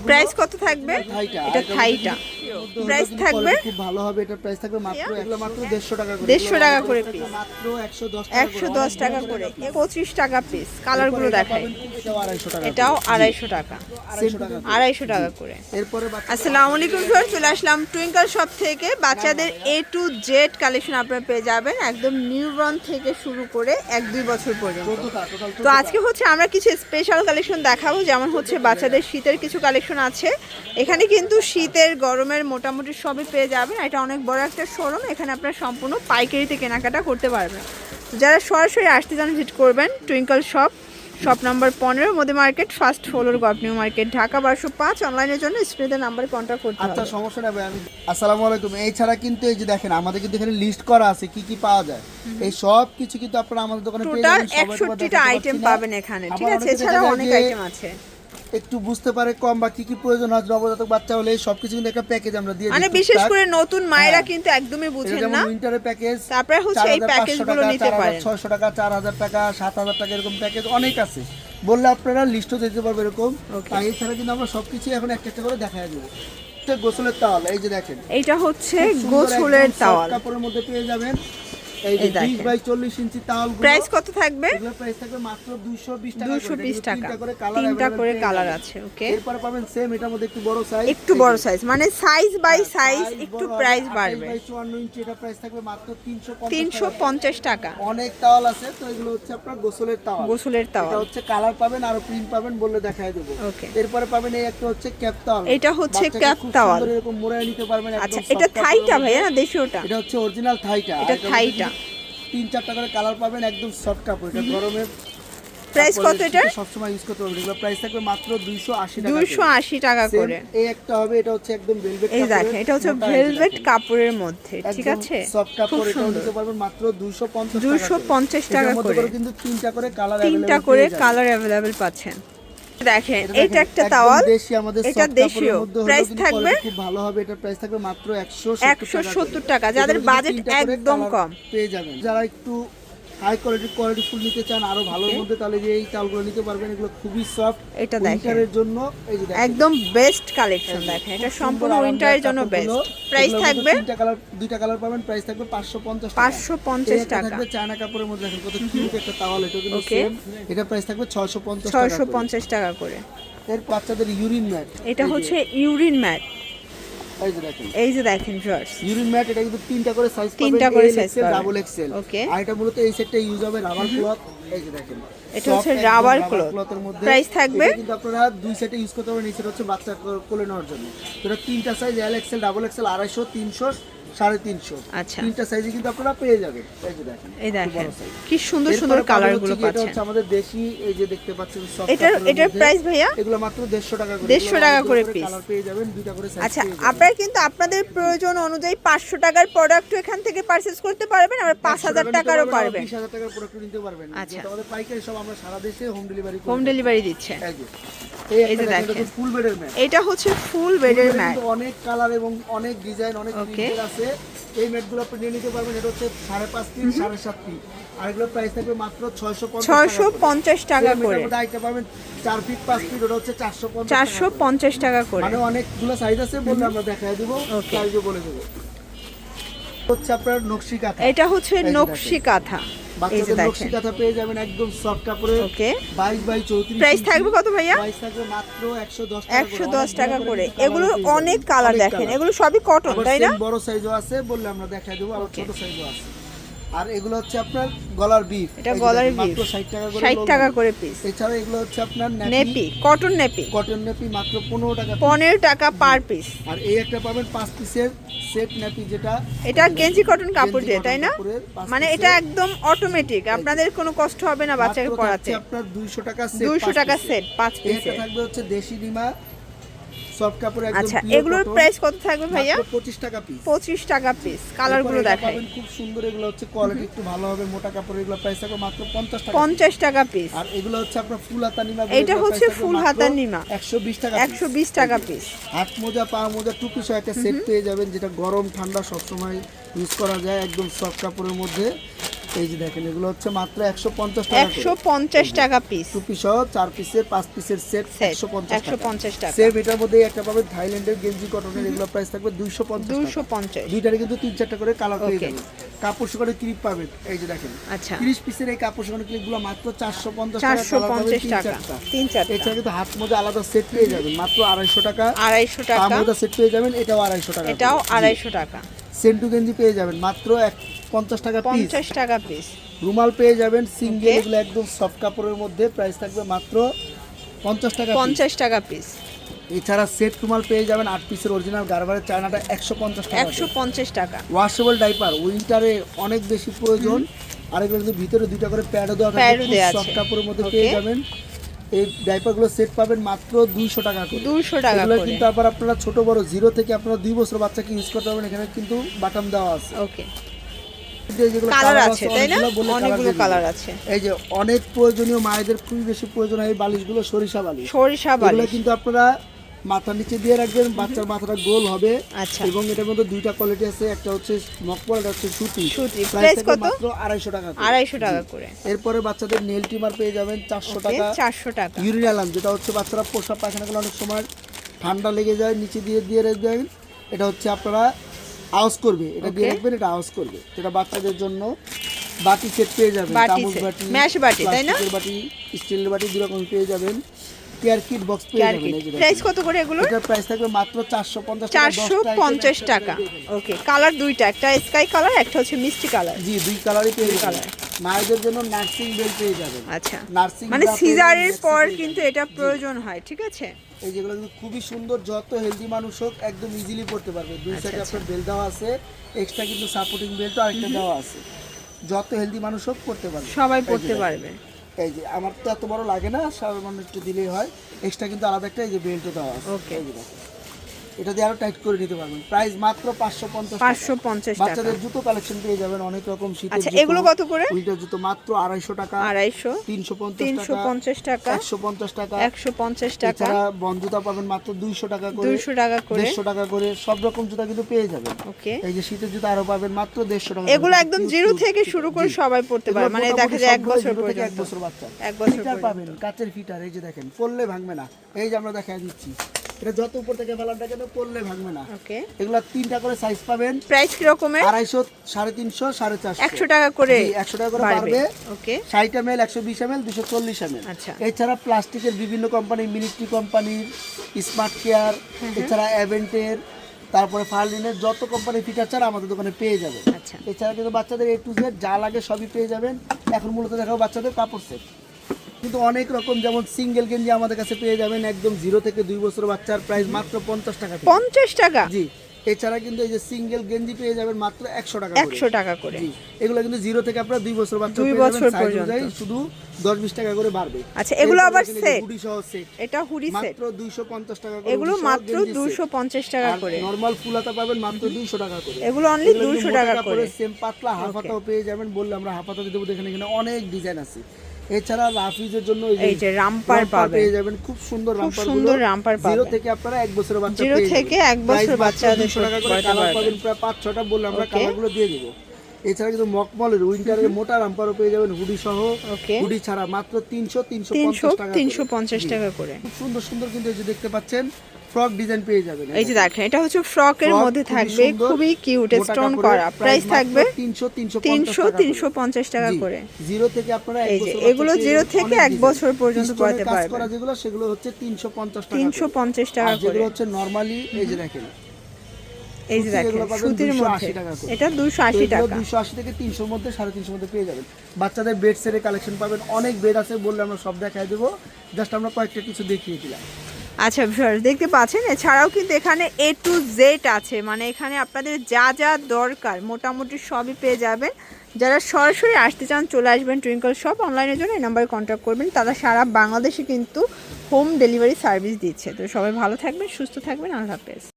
Price কত থাকবে? এটা থাইটা প্রাইস থাকবে খুব ভালো হবে। এটা প্রাইস থাকবে মাত্র 150 টাকা করে। 150 টাকা করে পিস, মাত্র 110 টাকা করে। 25 টাকা পিস। কালার গুলো দেখাই। এটাও 250 টাকা, 250 টাকা করে। আসসালামু আলাইকুম ভিউয়ার্স, চলে আসলাম টুইঙ্কল শপ থেকে। বাচ্চাদের A to Z কালেকশন আপনারা পেয়ে যাবেন, একদম নিউবর্ন থেকে শুরু করে 1-2 বছর পর্যন্ত। তো আজকে হচ্ছে আমরা কিছু স্পেশাল কালেকশন দেখাবো, যেমন হচ্ছে বাচ্চাদের শীতের কিছু কালেকশন আছে। এখানে কিন্তু শীতের গরমের মোটামুটি সবই পেয়ে যাবেন। এটা অনেক বড় একটা শোরুম, এখানে আপনারা সম্পূর্ণ পাইকারিতে কেনাকাটা করতে পারবেন। তো যারা সরাসরি আসতে চান ভিজিট করবেন twinkle shop, shop number 15 Modi market, first floor, government market, Dhaka 1205। অনলাইনের জন্য স্ক্রিনের নাম্বারে কন্ট্যাক্ট করতে হবে। আচ্ছা, সমস্যা নেই। আমি আসসালামু আলাইকুম। এই ছাড়া কিন্তু এই যে দেখেন আমাদের কিন্তু এখানে লিস্ট করা আছে কি কি পাওয়া যায়। এই সব কিছু কিন্তু আপনারা আমাদের দোকানে পেয়ে যাবেন। টোটাল 61টা আইটেম পাবেন এখানে, ঠিক আছে? এছাড়াও অনেক আইটেম আছে। একটু বুঝতে পারে কম বা কি কি প্রয়োজন হয় নবজাতক বাচ্চা হলে সবকিছু কিন্তু একটা প্যাকেজ আমরা দিয়ে দিই। মানে বিশেষ করে নতুন মায়েরা কিন্তু একদমই বুঝেন না। উইন্টারের প্যাকেজ, তারপরে হচ্ছে এই প্যাকেজগুলো নিতে পারেন। 600 টাকা, 4000 টাকা, 7000 টাকা, এরকম প্যাকেজ অনেক আছে। বললে আপনারা লিস্টও দিতে পারবেন এরকম। আর এছাড়া কিন্তু আমরা সবকিছু এখন একটা একটা করে দেখায় দেবো। গোসলের তাওয়াল, এই যে দেখেন, এইটা হচ্ছে গোসলের তাওয়াল, কাপড়ের মধ্যে পেয়ে যাবেন। এই যে 20 বাই 40 ইঞ্চি তাওয়াল। প্রাইস কত থাকবে? এগুলোর প্রাইস থাকবে মাত্র 220 টাকা। 220 টাকা, তিনটা করে কালার আছে। ওকে, এরপর পাবেন সেম এটার মধ্যে একটু বড় সাইজ, একটু বড় সাইজ, মানে সাইজ বাই সাইজ একটু প্রাইস বাড়বে। 54 ইঞ্চি, এটা প্রাইস থাকবে মাত্র 350 টাকা। অনেক তাওয়াল আছে, তো এগুলো হচ্ছে আপনার গোসলের তাওয়াল। গোসলের তাওয়াল, এটা হচ্ছে কালার পাবেন আর প্রিন্ট পাবেন, বললে দেখায় দেব। ওকে, এরপর পাবেন এই একটা হচ্ছে ক্যাপ তাওয়াল। এটা হচ্ছে ক্যাপ তাওয়াল, এরকম মোড়ায় নিতে পারবেন। আচ্ছা, এটা থাইটা ভাইয়া না দেশীয়টা? এটা হচ্ছে অরিজিনাল থাইটা। এটা থাইটা। 3-4টা করে কালার পাবেন, একদম সফট কাপড়। এটা গরমে প্রাইস কত? এটা সব সময় ইউজ করতে পারবেন। এগুলো প্রাইস থাকবে মাত্র 280 টাকা। 280 টাকা করে। এই একটা হবে, এটা হচ্ছে একদম ভেলভেট কাপড়। এই দেখেন, এটা হচ্ছে ভেলভেট কাপড়ের মধ্যে, ঠিক আছে? সফট কাপড়। এটা নিতে পারবেন মাত্র 250 টাকা করে। কিন্তু 3টা করে কালার তিনটা করে কালার अवेलेबल পাচ্ছেন। দেখেন, এটা একটা তাওয়াল, দেশি, আমাদের এটা দেশীয়। প্রাইস থাকবে খুব ভালো হবে। এটা প্রাইস থাকবে মাত্র 170 টাকা। যাদের বাজেট একদম কম পেয়ে যাবেন। যারা একটু হাই কোয়ালিটি ফুল নিতে চান আরো ভালোর মধ্যে, তাহলে যে এই তাওয়ালগুলো নিতে পারবেন। এগুলো খুবই সফট, এটা দেখেন উইন্টারের জন্য এই যে দেখেন একদম বেস্ট কালেকশন। দেখেন, এটা সম্পূর্ণ উইন্টারের জন্য বেস্ট। প্রাইস থাকবে দুইটা কালার পাবেন। প্রাইস থাকবে 550 টাকা। 550 টাকা থাকবে চায়না কাপড়ের মধ্যে। দেখেন কত কিউট একটা তাওয়াল। এটা কিন্তু সেম। এটা প্রাইস থাকবে 650 টাকা করে। এর বাচ্চাদের ইউরিন ম্যাট, এটা হচ্ছে ইউরিন ম্যাট। এই যে দেখেন ভিউয়ার্স, ইউরিন ম্যাট। এটা কিন্তু 3টা করে সাইজ পাবেন, তিনটা করে সাইজ এক্সেল, পাবেন, ডাবল এক্সেল। ওকে। আর এটা মূলত এই সেটটা ইউজ হবে রাবার ক্লথ। এই যে দেখেন, এটা হচ্ছে রাবার ক্লথের মধ্যে। প্রাইস থাকবে কিন্তু আপনারা দুই সেটে ইউজ করতে পারবেন। এই সেট হচ্ছে বাচ্চা কোলে নেওয়ার জন্য। এটা 3টা size, L XL, double XL, 250, 300, 350। আচ্ছা, 3টা সাইজে কিন্তু আপনারা পেয়ে যাবেন। এই যে দেখেন, এই দেখেন কি সুন্দর সুন্দর কালার গুলো পাচ্ছেন। এটা হচ্ছে আমাদের দেশি, এই যে দেখতে পাচ্ছেন সফট। এটার প্রাইস ভাইয়া? এগুলো মাত্র 150 টাকা করে। 150 টাকা করে পিস। কালার পেয়ে যাবেন, দুইটা করে সাইজ। আচ্ছা, আপনারা কিন্তু আপনাদের প্রয়োজন অনুযায়ী 500 টাকার প্রোডাক্ট এখান থেকে পারচেজ করতে পারবেন, আর 5000 টাকারও পারবেন, 20000 টাকার প্রোডাক্ট নিতে পারবেন। আচ্ছা, আমাদের পাইকারি সব আমরা সারা দেশে হোম ডেলিভারি দিচ্ছে। এই যে দেখেন ফুল বেডের ম্যাট। এটা হচ্ছে ফুল বেডের ম্যাট, অনেক কালার এবং অনেক ডিজাইন, অনেক প্রিন্টের আছে। এই ম্যাটগুলো আপনি নিয়ে নিতে পারবেন। এটা হচ্ছে 5.5 ফিট, 7.5 ফিট। আর এগুলো প্রাইস থাকবে মাত্র 650 টাকা করে। এটা পাবেন 4 ফিট, 5 ফিট, ওটা হচ্ছে 450 টাকা করে। মানে অনেকগুলো সাইজ আছে, বললে আমরা দেখায় দেব, সাইজও বলে দেব। হচ্ছে আপনার নকশি কাঁথা। এটা হচ্ছে নকশি কাঁথা। বাচ্চাদের নকশি কাঁথা পেয়ে যাবেন একদম সফট কাপড়ে। ওকে, 22 বাই 34। প্রাইস থাকবে কত ভাইয়া? প্রাইস থাকবে মাত্র 110 টাকা করে। এগুলোর অনেক কালার দেখেন, এগুলো সবই কটন, তাই না? বড় সাইজও আছে, বললে আমরা দেখাই দেব। আর ছোট সাইজও আছে। আর এগুলো হচ্ছে আপনার গলার বিফ। এটা গলার বিফ, মাত্র 60 টাকা করে। 60 টাকা করে পিস। এছাড়া এগুলো হচ্ছে আপনার nappy, cotton nappy. Cotton nappy মাত্র 15 টাকা। 15 টাকা পার পিস। আর এই একটা পাবেন 5 পিসের সেট নেপি, যেটা এটা গেঞ্জি কটন কাপড় দিয়ে, তাই না? মানে এটা একদম অটোমেটিক, আপনাদের কোনো কষ্ট হবে না বাচ্চাকে পরাতে। আপনার 200 টাকা সেট, 200 টাকা সেট 5 পিস। এটা থাকবে হচ্ছে দেশি নিমা সফট কাপড়, একদম। আচ্ছা, এগুলোর প্রাইস কত থাকবে ভাইয়া? 25 টাকা পিস। 25 টাকা পিস। কালার গুলো দেখাই, খুব সুন্দর। এগুলো হচ্ছে কোয়ালিটি একটু ভালো হবে, মোটা কাপড়। এগুলো প্রাইস থাকবে মাত্র 50 টাকা। 50 টাকা পিস। আর এগুলো হচ্ছে আপনার ফুল হাতা নিমা। এটা হচ্ছে ফুল হাতা নিমা, 120 টাকা। 120 টাকা পিস। হাত মোজা, পা মোজা, টুপি সহ একটা সেট পেয়ে যাবেন, যেটা গরম ঠান্ডা সব সময় ইউজ করা যায়, একদম সফট কাপড়ের মধ্যে। এই যে দেখেন এগুলো হচ্ছে মাত্র 150 টাকা করে। 150 টাকা পিস। টুপি সহ 4 পিসের 5 পিসের সেট 150 টাকা। সেম এটার মধ্যে একটা পাবেন থাইল্যান্ডের গেঞ্জি কটনের, এগুলো প্রাইস থাকবে 250 দুইটারে কিন্তু 3-4টা করে কালার পেয়ে যাবেন। কাপড় শুকানোর ক্লিপ পাবেন, এই যে দেখেন আচ্ছা 30 পিসের এই কাপড় শুকানোর ক্লিপগুলো মাত্র 450 টাকা। 450 টাকা 3-4টা। এছাড়া কিন্তু হাত মোজা আলাদা সেট পেয়ে যাবেন মাত্র 250 টাকা। 250 পা টাকা। মোজা সেট পেয়ে যাবেন, এটাও 250 টাকা। এটাও 250 টাকা। সেন্টু গেঞ্জি পেয়ে যাবেন মাত্র 50 টাকা পিস। 50 টাকা পিস। রুমাল পেয়ে যাবেন সিঙ্গেল, এগুলো একদম সফট কাপড়ের মধ্যে, প্রাইস থাকবে মাত্র 50 টাকা 50 টাকা পিস। এছাড়া সেট রুমাল পেয়ে যাবেন 8 পিসের অরিজিনাল গারবারের, চায়নাটা 150 টাকা। 150 টাকা। ওয়াশেবল ডাইপার উইন্টারে অনেক বেশি প্রয়োজন, আর এগুলো কিন্তু ভিতরে দুইটা করে প্যাডও দেওয়া থাকে, সফট কাপড়ের মধ্যে পেয়ে যাবেন। এই ডাইপারগুলো সেট পাবেন মাত্র 200 টাকা করে। 200 টাকা এগুলো করে। কিন্তু আবার আপনারা ছোট বড় জিরো থেকে আপনারা 2 বছর বাচ্চাকে ইউজ করতে পারবেন, এখানে কিন্তু বাটন দেওয়া আছে। ওকে। যেগুলো কালার আছে তাই না? অনেকগুলো কালার আছে। এই যে অনেক প্রয়োজনীয় মায়েদের খুবই বেশি প্রয়োজন হয় এই বালিশগুলো, সরিষা বালিশ। সরিষা বালিশ এগুলো কিন্তু আপনারা মাথার নিচে দিয়ে রাখবেন, বাচ্চার মাথাটা গোল হবে। আচ্ছা। এবং এটার মধ্যে দুইটা কোয়ালিটি আছে, একটা হচ্ছে মকমল, একটা হচ্ছে সুতি। প্রাইস কত? মাত্র 250 টাকা করে। 250 টাকা করে। এরপরে বাচ্চাদের নেল ট্রিমার পেয়ে যাবেন 400 টাকা। 400 টাকা। ইউরিনালাম, যেটা হচ্ছে বাচ্চারা পোষা পায়খানাগুলো অনেক সময় ঠান্ডা লেগে যায়, নিচে দিয়ে দিয়ে রাখবেন, এটা হচ্ছে আপনারা আউজ করবে, এটা দিয়ে রাখবেন, এটা আউজ করবে। এটা বাচ্চাদের জন্য বাটি সেট পেয়ে যাবেন, চামচ বাটি, ম্যাশ বাটি তাই না? প্লাস্টিকের বাটি, স্টিলের বাটি দুই রকম পেয়ে যাবেন। কেয়ার কিট বক্স পেয়ে যাবেন। এই যে প্রাইস কত করে এগুলো? এটার প্রাইস থাকবে মাত্র 450 টাকা। 450 টাকা। ওকে, কালার দুইটা, একটা স্কাই কালার, একটা হচ্ছে মিষ্টি কালার। জি, দুই কালারই পেয়ে যাবেন। মায়েদের জন্য নার্সিং বেল্ট পেয়ে যাবেন। আচ্ছা, নার্সিং মানে সিজারের পর কিন্তু এটা প্রয়োজন হয়, ঠিক আছে? এই যেগুলো কিন্তু খুবই সুন্দর, যত হেলদি মানুষ হোক একদম ইজিলি পড়তে পারবে। দুই সাইডে আপনার বেল্ট দেওয়া আছে, এক্সট্রা কিন্তু সাপোর্টিং বেল্টও আরেকটা দেওয়া আছে, যত হেলদি মানুষ হোক পড়তে পারবে, সবাই পড়তে পারবে। এই যে আমার তো এত বড় লাগে না, সাধারণ একটু দিলেই হয়। এক্সট্রা কিন্তু আলাদা একটা এই যে বেল্টও দেওয়া আছে। ওকে, এটা দিয়ে আরো টাইট করে নিতে পারবেন। প্রাইস মাত্র 550 টাকা। বাচ্চাদের জুতো কালেকশন পেয়ে যাবেন অনেক রকম শীতের আচ্ছা, জুতো। এগুলো কত করে? উইন্টার জুতো মাত্র 250 টাকা। 250, 350 টাকা, 150 টাকা, 150 টাকা। এছাড়া বন জুতা পাবেন মাত্র 200 টাকা করে, 200 টাকা করে, 150 টাকা করে। সব রকম জুতা কিন্তু পেয়ে যাবেন। ওকে, এই যে শীতের জুতা আরো পাবেন মাত্র 150 টাকা। এগুলো একদম জিরো থেকে শুরু করে সবাই পড়তে পারে, মানে দেখা যায় 1 বছর পর্যন্ত। 1 বছর বাচ্চা 1 বছর ফিটার পাবেন, কাচের ফিটার। এই যে দেখেন, পরলে ভাঙবে না। এই যে আমরা দেখাই দিচ্ছি, এটা যত উপর থেকে ফেলাটা কেন পরলে ভাঙবে না। ওকে, এগুলা 3টা করে সাইজ পাবেন। প্রাইস কি রকমের? 250, 350, 450, 100 টাকা করে। 100 টাকা করে বাড়বে। ওকে, 60 ml, 120 ml, 240 ml। আচ্ছা, এছাড়া প্লাস্টিকের বিভিন্ন কোম্পানি, মিনিট্রি কোম্পানির, স্মার্ট কেয়ার, এছাড়া অ্যাভেন্টের, তারপরে ফার্লিনের যত কোম্পানি ফিটার ছাড়া আমাদের দোকানে পেয়ে যাবেন। আচ্ছা, এছাড়া কিন্তু বাচ্চাদের A to Z যা লাগে সবই পেয়ে যাবেন। এখন মূলত দেখাবো বাচ্চাদের কাপড় সেট, কিন্তু অনেক রকম, যেমন সিঙ্গেল গেঞ্জি আমাদের কাছে পেয়ে যাবেন একদম 0 থেকে 2 বছর বাচ্চার, প্রাইস মাত্র 50 টাকা। 50 টাকা? জি। এছাড়া কিন্তু এই যে সিঙ্গেল গেঞ্জি পেয়ে যাবেন মাত্র 100 টাকা। 100 টাকা করে। জি, এগুলো কিন্তু 0 থেকে আপনারা 2 বছর বাচ্চা 2 বছর পর্যন্ত, শুধু 10-20 টাকা করে বাড়বে। আচ্ছা, এগুলো আবার সেট? হুডি সহ সেট, এটা হুডি সেট মাত্র 250 টাকা করে। এগুলো মাত্র 250 টাকা করে। নরমাল ফুলাতা পাবেন মাত্র 200 টাকা করে। এগুলো অনলি 200 টাকা করে। সেম পাতলা হাফাতাও পেয়ে যাবেন, বললে আমরা হাফাতা দিতে দেবো। দেখেন এখানে অনেক ডিজাইন আছে। এছাড়া রাফিজের জন্য এই যে রামপার পেয়ে যাবেন, খুব সুন্দর রামপার, সুন্দর রামপার পাবেন। 0 থেকে আপনারা 1 বছরের বাচ্চা, 0 থেকে 1 বছর বাচ্চাদের 200 টাকা করে। কালার পাবেন প্রায় 5-6টা, বললে আমরা কালারগুলো দিয়ে দেব। এছাড়া কিন্তু মকমলের উইন্টারের মোটা রামপারও পেয়ে যাবেন, হুডি সহ। হুডি ছাড়া মাত্র 350 টাকা করে। খুব সুন্দর সুন্দর কিন্তু এই যে দেখতে পাচ্ছেন ফ্রক ডিজাইন পেয়ে যাবেন। এই যে দেখেন, এটা হচ্ছে ফ্রকের মধ্যে থাকবে, খুবই কিউট, স্টোন করা। প্রাইস থাকবে 350 টাকা করে। 0 থেকে আপনারা এই যে এগুলো 0 থেকে 1 বছর পর্যন্ত পড়তে কাজ পারবেন। করা যেগুলো, সেগুলো হচ্ছে 350 টাকা। 350 টাকা করে। যেগুলো হচ্ছে নরমালি, এই যে দেখেন, এই যে দেখেন সুতির মধ্যে, এটা 280 টাকা। 280 থেকে 300 এর মধ্যে, 350 মধ্যে পেয়ে যাবেন। বাচ্চাদের বেড সেটের কালেকশন পাবেন, অনেক বেড আছে, বললে আমরা সব দেখাই দেব, জাস্ট আমরা কয়েকটা কিছু দেখিয়ে দিলাম। আচ্ছা ভিউয়ার্স, দেখতে পাচ্ছেন এছাড়াও কিন্তু এখানে A to Z আছে, মানে এখানে আপনাদের যা যা দরকার মোটামুটি সবই পেয়ে যাবেন। যারা সরাসরি আসতে চান চলে আসবেন টুইঙ্কল শপ। অনলাইনের জন্য এই নাম্বারে কন্ট্যাক্ট করবেন, তারা সারা বাংলাদেশে কিন্তু হোম ডেলিভারি সার্ভিস দিচ্ছে। তো সবাই ভালো থাকবেন, সুস্থ থাকবেন, আল্লাহ হাফেজ।